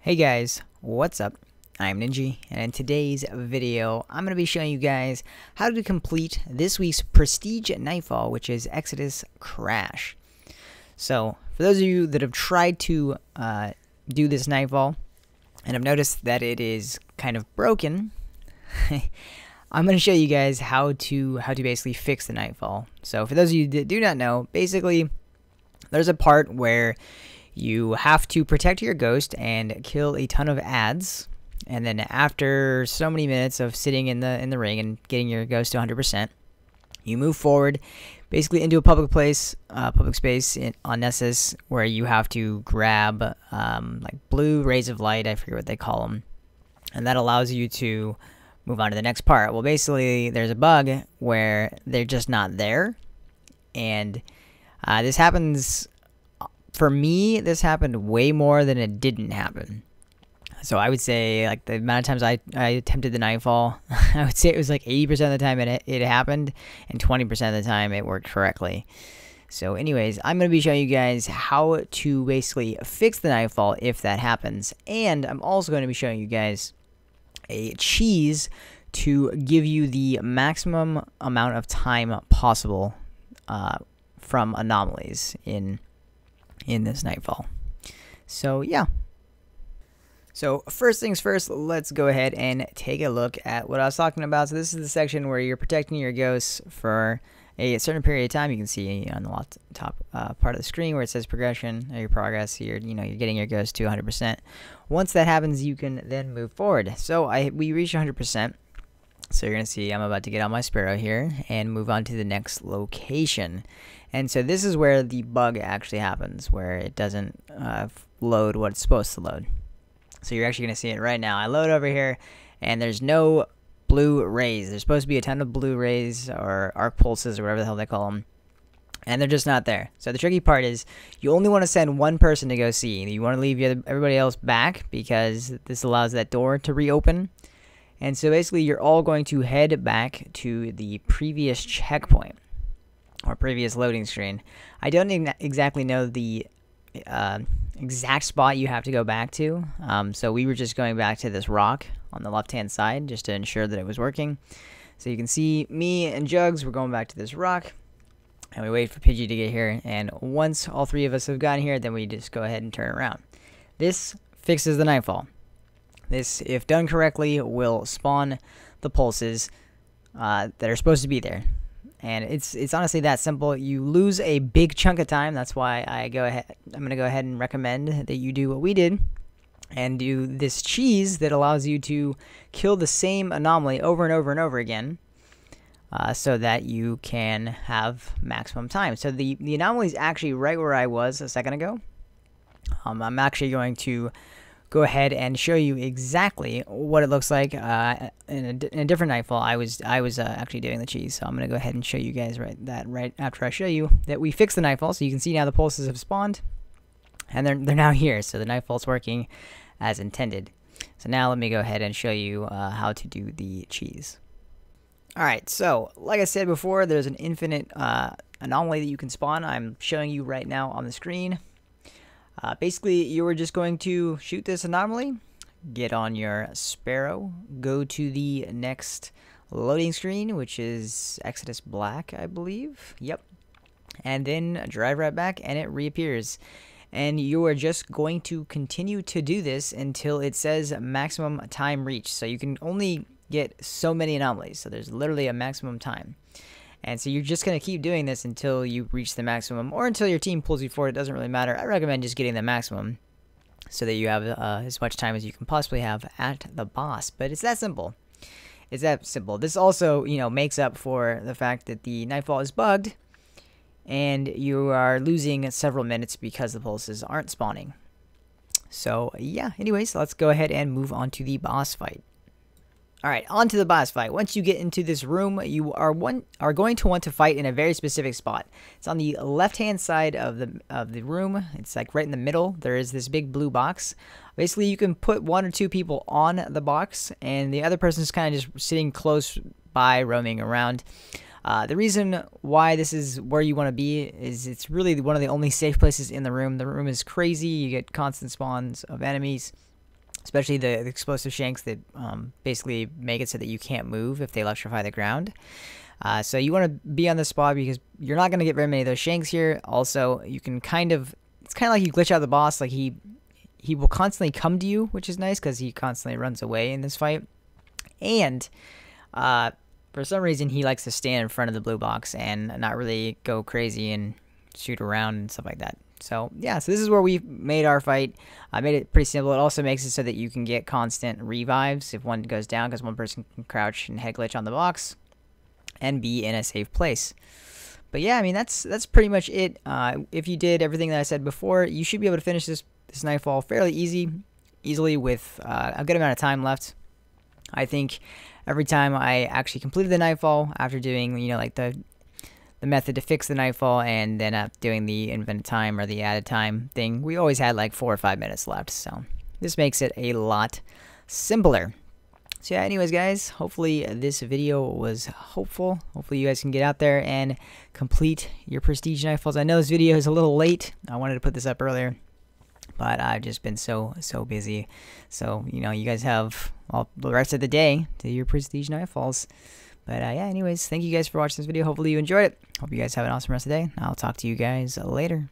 Hey guys, what's up? I'm Ninja, and in today's video, I'm going to be showing you guys how to complete this week's Prestige Nightfall, which is Exodus Crash. So, for those of you that have tried to do this Nightfall, and have noticed that it is kind of broken, I'm going to show you guys how to basically fix the Nightfall. So, for those of you that do not know, basically, there's a part where you have to protect your ghost and kill a ton of ads, and then after so many minutes of sitting in the ring and getting your ghost to 100%, you move forward, basically into a public place, public space on Nessus, where you have to grab like blue rays of light. I forget what they call them, and that allows you to move on to the next part. Well, basically, there's a bug where they're just not there, and this happens. For me, this happened way more than it didn't happen. So I would say, like, the amount of times I attempted the Nightfall, I would say it was like 80% of the time it happened, and 20% of the time it worked correctly. So anyways, I'm going to be showing you guys how to basically fix the Nightfall if that happens. And I'm also going to be showing you guys a cheese to give you the maximum amount of time possible from anomalies in this Nightfall. So yeah. So first things first, let's go ahead and take a look at what I was talking about. So this is the section where you're protecting your ghosts for a certain period of time. You can see on the top part of the screen where it says progression or your progress. You're getting your ghost to 100%. Once that happens, you can then move forward. So we reached 100%. So you're going to see I'm about to get on my Sparrow here and move on to the next location. And so this is where the bug actually happens, where it doesn't load what it's supposed to load. So you're actually going to see it right now. I load over here, and there's no blue rays. There's supposed to be a ton of blue rays or arc pulses or whatever the hell they call them, and they're just not there. So the tricky part is you only want to send one person to go see. You want to leave everybody else back because this allows that door to reopen. And so basically you're all going to head back to the previous checkpoint or previous loading screen. I don't exactly know the exact spot you have to go back to. So we were just going back to this rock on the left-hand side just to ensure that it was working. So you can see me and Jugs, we're going back to this rock. And we wait for Pidgey to get here. And once all three of us have gotten here, then we just go ahead and turn around. This fixes the Nightfall. This, if done correctly, will spawn the pulses that are supposed to be there. And it's honestly that simple. You lose a big chunk of time. That's why I'm going to go ahead and recommend that you do what we did and do this cheese that allows you to kill the same anomaly over and over and over again so that you can have maximum time. So the anomaly is actually right where I was a second ago. I'm actually going to go ahead and show you exactly what it looks like in a different Nightfall. I was actually doing the cheese, so I'm gonna go ahead and show you guys right after I show you that we fixed the Nightfall. So you can see now the pulses have spawned, and they're now here. So the Nightfall's working as intended. So now let me go ahead and show you how to do the cheese. All right, so like I said before, there's an infinite anomaly that you can spawn. I'm showing you right now on the screen. Basically, you were just going to shoot this anomaly, get on your Sparrow, go to the next loading screen, which is Exodus Black, I believe. Yep. And then drive right back, and it reappears. And you are just going to continue to do this until it says maximum time reached. So you can only get so many anomalies. So there's literally a maximum time. And so you're just going to keep doing this until you reach the maximum or until your team pulls you forward. It doesn't really matter. I recommend just getting the maximum so that you have as much time as you can possibly have at the boss. But it's that simple. It's that simple. This also, makes up for the fact that the Nightfall is bugged and you are losing several minutes because the pulses aren't spawning. So, yeah. Anyways, let's go ahead and move on to the boss fight. Alright, on to the boss fight. Once you get into this room, you are going to want to fight in a very specific spot. It's on the left-hand side of the room. It's like right in the middle. There is this big blue box. Basically, you can put one or two people on the box, and the other person's kind of just sitting close by, roaming around. The reason why this is where you want to be is it's really one of the only safe places in the room. The room is crazy. You get constant spawns of enemies. especially the explosive shanks that basically make it so that you can't move if they electrify the ground. So you want to be on the spot because you're not going to get very many of those shanks here. Also, you can it's kind of like you glitch out the boss. Like he will constantly come to you, which is nice because he constantly runs away in this fight. And for some reason, he likes to stand in front of the blue box and not really go crazy and shoot around and stuff like that. So yeah, so this is where we made our fight. I made it pretty simple. It also makes it so that you can get constant revives if one goes down, because one person can crouch and head glitch on the box and be in a safe place. But yeah, I mean, that's pretty much it. If you did everything that I said before, you should be able to finish this Nightfall fairly easily with a good amount of time left. I think every time I actually completed the Nightfall after doing, you know, like the method to fix the Nightfall and then doing the invented time or the added time thing, we always had like 4 or 5 minutes left. So this makes it a lot simpler. So yeah, anyways guys, hopefully this video was hopeful. Hopefully you guys can get out there and complete your Prestige Nightfalls. I know this video is a little late. I wanted to put this up earlier, but I've just been so busy. So, you know, you guys have all the rest of the day to do your Prestige Nightfalls. But yeah, anyways, thank you guys for watching this video. Hopefully you enjoyed it. Hope you guys have an awesome rest of the day. I'll talk to you guys later.